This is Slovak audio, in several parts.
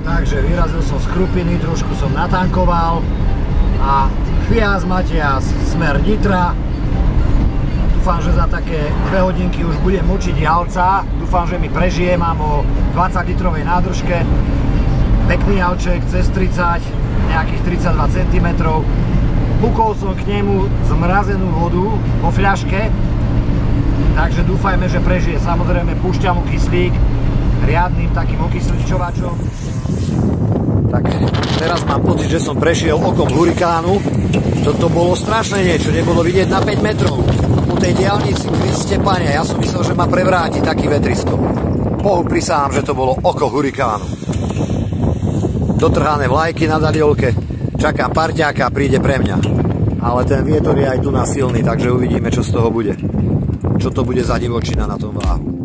Takže vyrazil som z Krupiny, trošku som natankoval a Chviaz Matias, smer Nitra. Dúfam, že za také 2 hodinky už budem močiť jalca. Dúfam, že mi prežije, mám o 20 litrovej nádržke. Pekný jalček, cez 30, nejakých 32 cm. Pukol som k nemu zmrazenú vodu vo fľaške. Takže dúfajme, že prežije. Samozrejme púšťam mu kyslík riadnym takým okysličovačom. Tak teraz mám pocit, že som prešiel okom hurikánu. Toto bolo strašné niečo, nebolo vidieť na 5 metrov. Po tej diaľnici, Kriste Pane, ja som myslel, že ma prevráti taký vetrisko. Bohu prisahám, že to bolo oko hurikánu. Dotrhané vlajky na dadiolke, čakám parťáka, príde pre mňa. Ale ten vietor je aj tu na silný, takže uvidíme, čo z toho bude. Čo to bude za divočina na tom váhu.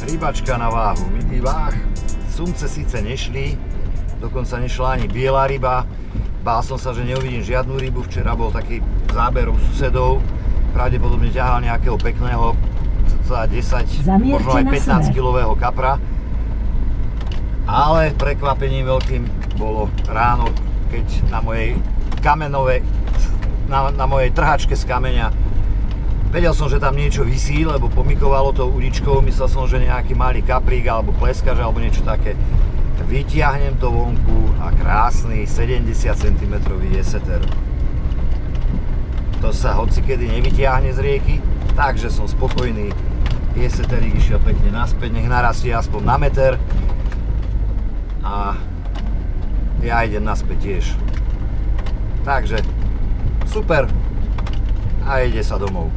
Rybačka na váhu, mytý váh, sumce síce nešli, dokonca nešla ani biela ryba. Bál som sa, že neuvidím žiadnu rybu, včera bol taký záber u susedov, pravdepodobne ťahal nejakého pekného, cca 10, možno aj 15 kilového kapra. Ale prekvapením veľkým bolo ráno, keď na mojej kamenovej, na mojej trhačke z kameňa vedel som, že tam niečo visí, lebo pomykovalo to udičkou, myslel som, že nejaký malý kaprík alebo pleskaž alebo niečo také. Vytiahnem to vonku a krásny 70 cm jeseter. To sa hocikedy nevytiahne z rieky, takže som spokojný. Jeseterík išiel pekne naspäť, nech narastie aspoň na meter. A ja idem naspäť tiež. Takže super a ide sa domov.